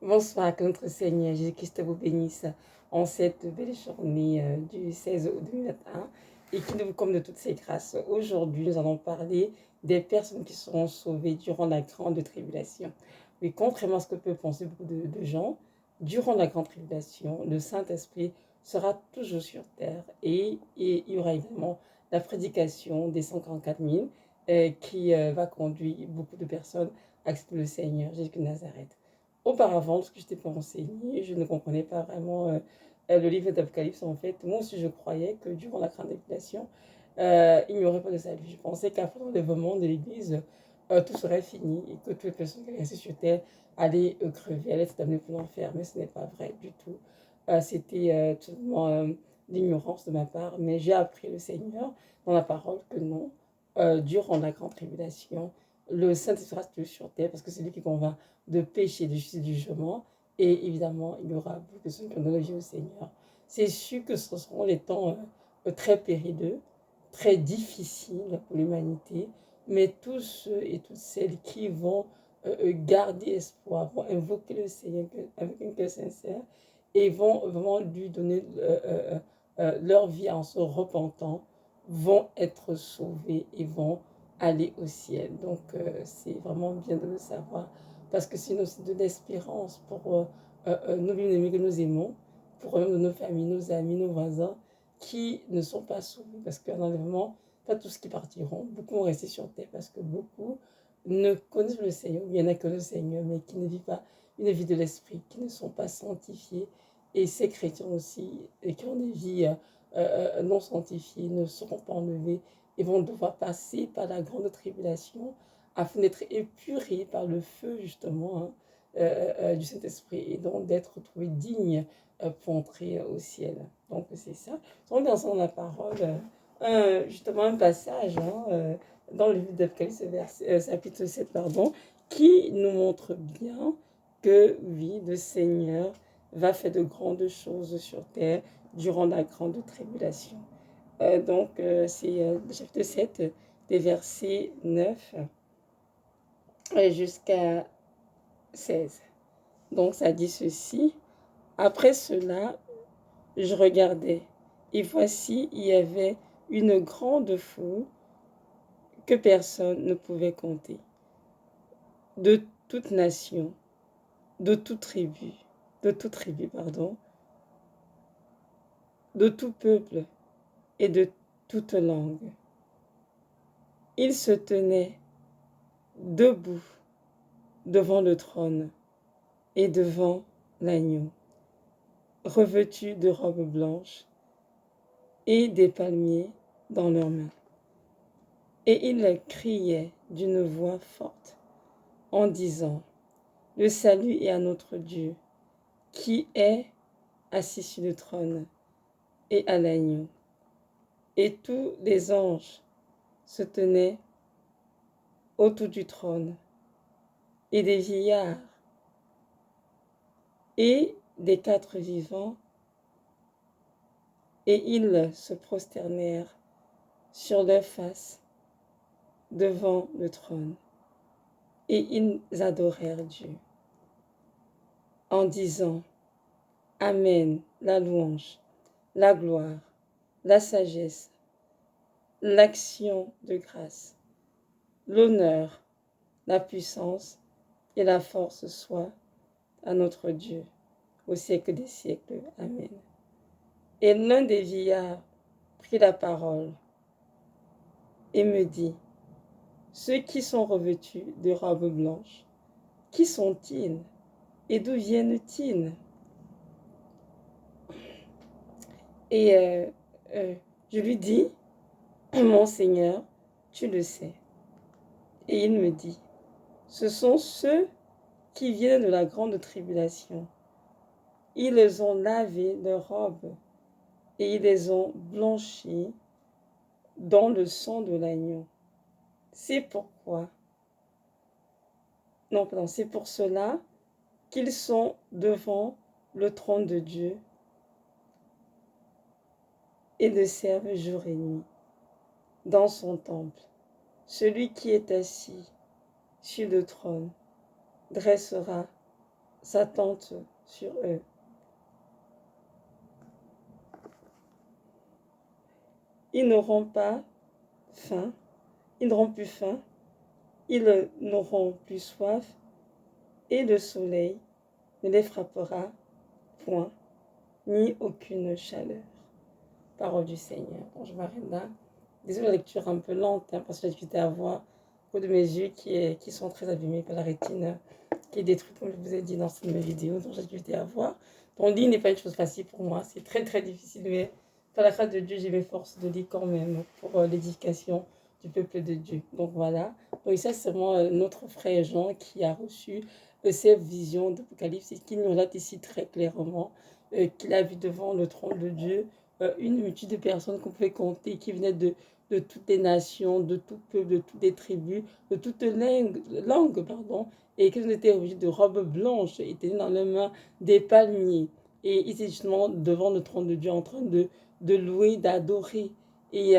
Bonsoir, que notre Seigneur Jésus-Christ vous bénisse en cette belle journée du 16 août 2021 et qui nous comme de toutes ses grâces. Aujourd'hui, nous allons parler des personnes qui seront sauvées durant la grande tribulation. Oui, contrairement à ce que peuvent penser beaucoup de gens, durant la grande tribulation, le Saint-Esprit sera toujours sur terre et il y aura également la prédication des 144 000 qui va conduire beaucoup de personnes à accepter le Seigneur Jésus de Nazareth. Auparavant, parce que je n'étais pas enseignée, je ne comprenais pas vraiment le livre d'Apocalypse. En fait, moi aussi, je croyais que durant la grande tribulation, il n'y aurait pas de salut. Je pensais qu'après l'enlèvement de l'Église, tout serait fini et que toutes les personnes qui allaient rester sur terre allaient crever, allaient être damnées pour l'enfer. Mais ce n'est pas vrai du tout. C'était totalement l'ignorance de ma part. Mais j'ai appris le Seigneur dans la parole que non, durant la grande tribulation, le Saint-Esprit sera toujours sur terre parce que c'est lui qui convainc de péché, de justice, du jugement. Et évidemment, il y aura beaucoup de personnes qui ont donné la vie au Seigneur. C'est sûr que ce seront des temps très périlleux, très difficiles pour l'humanité, mais tous ceux et toutes celles qui vont garder espoir, vont invoquer le Seigneur avec un cœur sincère et vont vraiment lui donner leur vie en se repentant, vont être sauvés et vont aller au ciel. Donc c'est vraiment bien de le savoir parce que sinon c'est de l'espérance pour nos bien-aimés que nous aimons, pour nos familles, nos amis, nos voisins qui ne sont pas sauvés parce qu'en enlèvement, pas tous qui partiront, beaucoup vont rester sur terre parce que beaucoup ne connaissent le Seigneur, il y en a que le Seigneur, mais qui ne vivent pas une vie de l'esprit, qui ne sont pas sanctifiés. Et ces chrétiens aussi, et qui ont des vies non sanctifiées, ne seront pas enlevés et vont devoir passer par la grande tribulation afin d'être épurés par le feu justement du Saint-Esprit et donc d'être trouvés dignes pour entrer au ciel. Donc c'est ça. On regarde dans la parole, justement un passage dans le livre d'Apocalypse, chapitre 7, pardon, qui nous montre bien que oui, le Seigneur va faire de grandes choses sur terre durant la grande tribulation. C'est le chapitre 7, des versets 9 jusqu'à 16. Donc ça dit ceci. Après cela, je regardais, et voici, il y avait une grande foule que personne ne pouvait compter, de toute nation, de toute tribu, pardon, de tout peuple et de toute langue. Ils se tenaient debout devant le trône et devant l'agneau, revêtus de robes blanches et des palmiers dans leurs mains. Et ils criaient d'une voix forte en disant: le salut est à notre Dieu, qui est assis sur le trône, et à l'agneau. Et tous les anges se tenaient autour du trône, et des vieillards et des quatre vivants, et ils se prosternèrent sur leurs faces devant le trône, et ils adorèrent Dieu, en disant: Amen, la louange, la gloire, la sagesse, l'action de grâce, l'honneur, la puissance et la force soient à notre Dieu au siècle des siècles. Amen. Et l'un des vieillards prit la parole et me dit: ceux qui sont revêtus de robes blanches, qui sont-ils et d'où viennent-ils? Et je lui dis: mon Seigneur, tu le sais. Et il me dit: ce sont ceux qui viennent de la grande tribulation. Ils les ont lavé leurs robes et ils les ont blanchis dans le sang de l'agneau. C'est pourquoi, non, pardon, c'est pour cela qu'ils sont devant le trône de Dieu et le servent jour et nuit dans son temple. Celui qui est assis sur le trône dressera s'attente sur eux. Ils n'auront pas faim, ils n'auront plus faim, ils n'auront plus soif, et le soleil ne les frappera point, ni aucune chaleur. Parole du Seigneur. Bon, je m'arrête là. Désolée, la lecture un peu lente, parce que j'ai difficulté à voir au de mes yeux qui sont très abîmés par la rétine, qui est détruite, comme je vous ai dit dans cette vidéo, donc j'ai difficulté à voir. Donc, lire n'est pas une chose facile pour moi, c'est très très difficile, mais par la grâce de Dieu, j'ai mes forces de lire quand même pour l'édification du peuple de Dieu. Donc voilà. Donc ça, c'est vraiment notre frère Jean qui a reçu cette vision d'Apocalypse et qui nous relate ici très clairement qu'il a vu devant le trône de Dieu une multitude de personnes qu'on pouvait compter, qui venaient de toutes les nations, de tout peuple, de toutes les tribus, de toutes les langues, et qu'ils étaient revêtus de robes blanches, et tenaient dans leurs mains des palmiers. Et ils étaient justement devant le trône de Dieu en train de louer, d'adorer. Et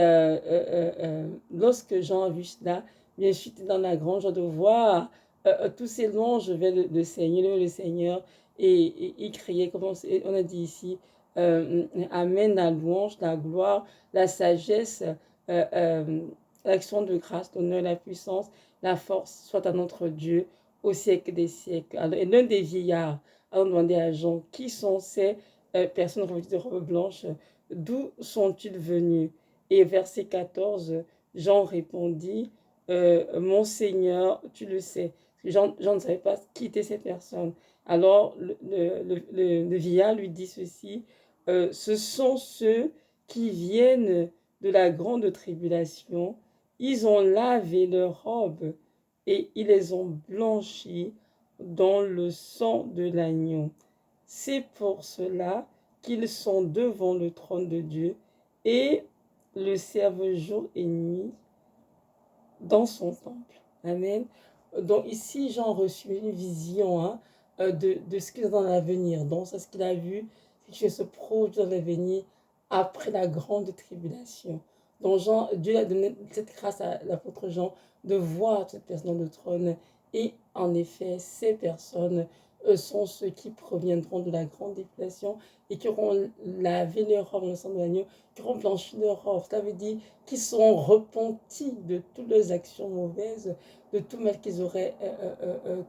lorsque Jean a vu cela, bien sûr, était dans la grande joie de voir tous ces louanges vers le Seigneur, et il criait, comme on a dit ici, Amen, la louange, la gloire, la sagesse, l'action de grâce, l'honneur, la puissance, la force, soit à notre Dieu au siècle des siècles. Alors, et l'un des vieillards a demandé à Jean, qui sont ces personnes revêtues de robes blanches, d'où sont-ils venus? Et verset 14, Jean répondit, mon Seigneur, tu le sais. Jean ne savait pas qui étaient ces personnes. Alors le vieillard lui dit ceci, ce sont ceux qui viennent de la grande tribulation, ils ont lavé leurs robes et ils les ont blanchies dans le sang de l'agneau. C'est pour cela qu'ils sont devant le trône de Dieu et le servent jour et nuit dans son temple. Amen. Donc ici, Jean a reçu une vision de ce qu'il est dans l'avenir. Donc c'est ce qu'il a vu, ce qui se produit dans l'avenir après la grande tribulation. Donc Dieu a donné cette grâce à l'apôtre Jean de voir cette personne dans le trône. Et en effet, ces personnes sont ceux qui proviendront de la grande tribulation et qui auront lavé leur robes dans le sang de l'agneau, qui auront blanchi leur robes. Ça veut dire qui seront repentis de toutes leurs actions mauvaises, de tout mal qu'ils auraient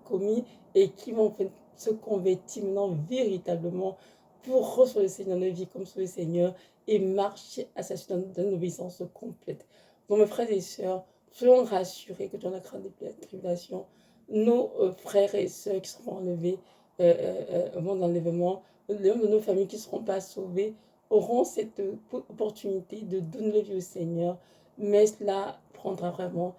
commis et qui vont se convertir maintenant véritablement pour recevoir le Seigneur de vie comme sur le Seigneur et marcher à sa suite dans une obéissance complète. Donc mes frères et sœurs, soyons rassurés que dans la grande tribulation, nos frères et sœurs qui seront enlevés au moment de l'enlèvement, les membres de nos familles qui ne seront pas sauvés, auront cette opportunité de donner la vie au Seigneur, mais cela prendra vraiment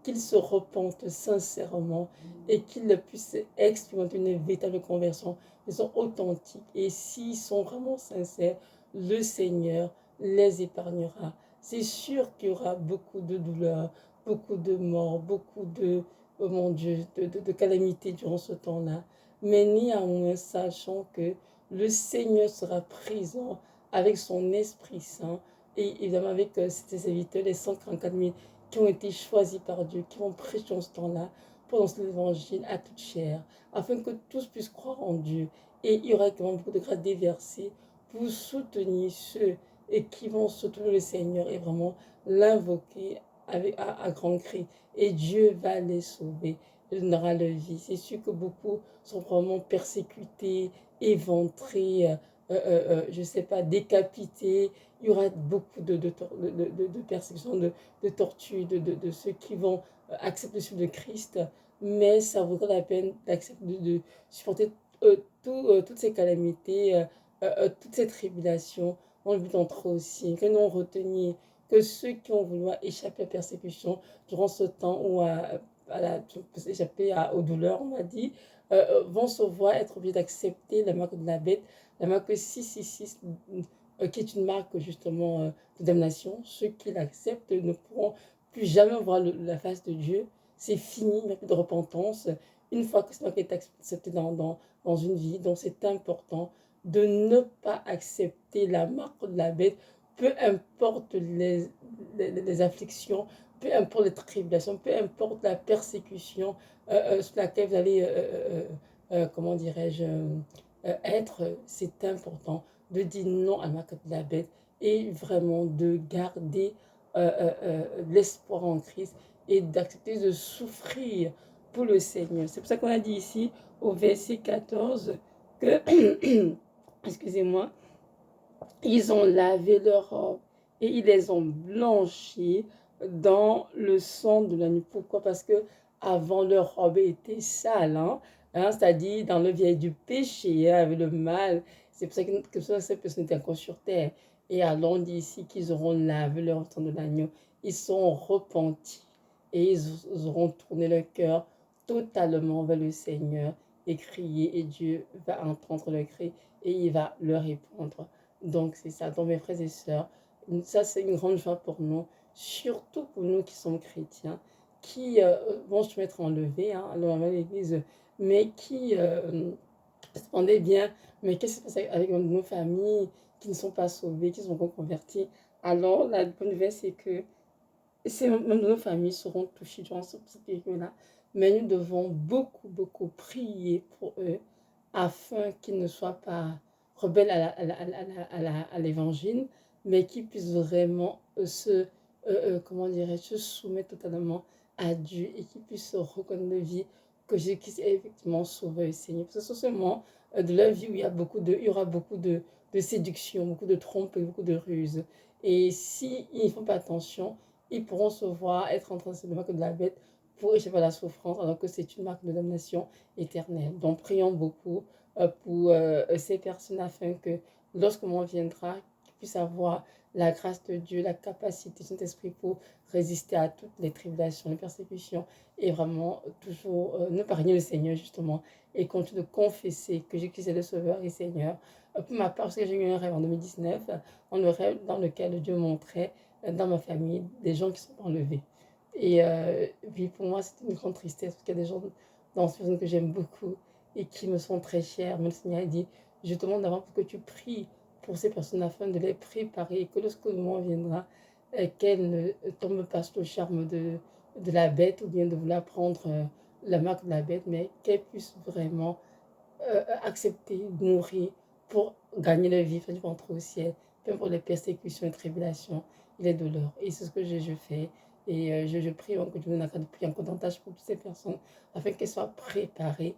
qu'ils se repentent sincèrement et qu'ils puissent expérimenter une véritable conversion, ils sont authentiques. Et s'ils sont vraiment sincères, le Seigneur les épargnera. C'est sûr qu'il y aura beaucoup de douleurs, beaucoup de morts, beaucoup de, oh mon Dieu, de calamités durant ce temps-là. Mais néanmoins, sachant que le Seigneur sera présent avec son Esprit Saint et évidemment avec ses serviteurs, les 144 000 qui ont été choisis par Dieu, qui vont prêcher dans ce temps-là pour lancer l'évangile à toute chair, afin que tous puissent croire en Dieu. Et il y aura également beaucoup de grâce déversée pour soutenir ceux et qui vont soutenir le Seigneur et vraiment l'invoquer à grand cri. Et Dieu va les sauver. Il donnera leur vie. C'est sûr que beaucoup sont vraiment persécutés, éventrés, je ne sais pas, décapités. Il y aura beaucoup de persécutions, de tortures, de ceux qui vont accepter le suivre de Christ. Mais ça vaudra la peine d'accepter, de supporter toutes ces calamités, toutes ces tribulations, dans le but d'entrer aussi. Que nous retenir que ceux qui ont voulu échapper à la persécution durant ce temps ou échapper aux douleurs, on m'a dit, vont se voir être obligés d'accepter la marque de la bête, la marque 666, qui est une marque justement de damnation. Ceux qui l'acceptent ne pourront plus jamais voir la face de Dieu. C'est fini, il n'y a plus de repentance. Une fois que cette marque est acceptée dans une vie, donc c'est important de ne pas accepter la marque de la bête, peu importe les afflictions, peu importe les tribulations, peu importe la persécution sur laquelle vous allez comment dirais-je, être, c'est important de dire non à la marque de la bête et vraiment de garder l'espoir en Christ et d'accepter de souffrir pour le Seigneur. C'est pour ça qu'on a dit ici au verset 14 que, excusez-moi, ils ont lavé leurs robes et ils les ont blanchis dans le sang de l'agneau. Pourquoi? Parce que avant leur robe était sale, c'est-à-dire dans le vieil du péché, avec le mal. C'est pour ça que ces personnes étaient encore sur terre. Et alors on dit ici qu'ils auront lavé leur sang de l'agneau. Ils sont repentis et ils auront tourné leur cœur totalement vers le Seigneur et crié. Et Dieu va entendre leur cri et il va leur répondre. Donc, c'est ça. Donc, mes frères et sœurs, ça, c'est une grande joie pour nous, surtout pour nous qui sommes chrétiens, qui vont se mettre enlevés, à l'église, mais qui se demandaient bien, mais qu'est-ce qui se passe avec nos familles qui ne sont pas sauvées, qui sont reconverties. Alors, la bonne nouvelle, c'est que même nos familles seront touchées durant cette période-là, mais nous devons beaucoup, beaucoup prier pour eux afin qu'ils ne soient pas rebelles à l'évangile, mais qu'ils puissent vraiment comment dirais-je, se soumettre totalement à Dieu et qu'ils puissent reconnaître la vie que Jésus est effectivement sauveur et Seigneur. Parce que c'est seulement de leur vie où il y aura beaucoup de séduction, beaucoup de trompes et beaucoup de ruses. Et s'ils ne font pas attention, ils pourront se voir être en train de se moquer de la bête pour échapper à la souffrance, alors que c'est une marque de damnation éternelle. Donc prions beaucoup pour ces personnes afin que lorsque le moment viendra, qu'ils puissent avoir la grâce de Dieu, la capacité de Saint-Esprit pour résister à toutes les tribulations, les persécutions et vraiment toujours ne pas régner le Seigneur justement et continuer de confesser que Jésus est le Sauveur et Seigneur. Pour ma part, parce que j'ai eu un rêve en 2019, un rêve dans lequel Dieu montrait dans ma famille des gens qui sont enlevés. Et puis pour moi, c'était une grande tristesse parce qu'il y a des gens dans ce monde que j'aime beaucoup et qui me sont très chers. Mais le Seigneur a dit, je te demande d'abord pour que tu pries pour ces personnes afin de les préparer et que lorsque le moment viendra, qu'elles ne tombent pas sous le charme de la bête ou bien de vouloir prendre la marque de la bête, mais qu'elles puissent vraiment accepter, mourir pour gagner la vie, faire du ventre au ciel, peu pour les persécutions et tribulations et les douleurs. Et c'est ce que je fais. Et je prie que Dieu nous accorde de prier encore davantage pour toutes ces personnes, afin qu'elles soient préparées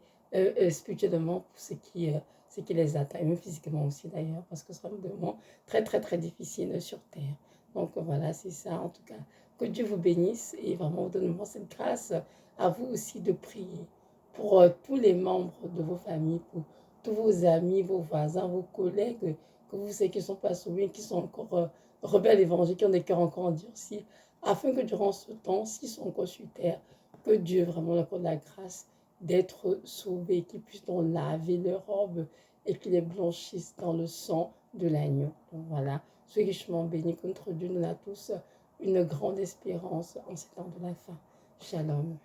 spirituellement pour ce qui les attend, et même physiquement aussi d'ailleurs, parce que ce sera un moment très très très difficile sur terre. Donc voilà, c'est ça en tout cas. Que Dieu vous bénisse et vraiment vous donne cette grâce à vous aussi de prier pour tous les membres de vos familles, pour tous vos amis, vos voisins, vos collègues, que vous savez qui ne sont pas sauvés, qui sont encore rebelles évangéliques, qui ont des cœurs encore endurcis, afin que durant ce temps, s'ils sont encore sur terre, que Dieu vraiment leur accorde la grâce d'être sauvés, qu'ils puissent donc laver leurs robes et qu'ils les blanchissent dans le sang de l'agneau. Donc voilà, soyez richement bénis contre Dieu, nous a tous une grande espérance en ces temps de la fin. Shalom.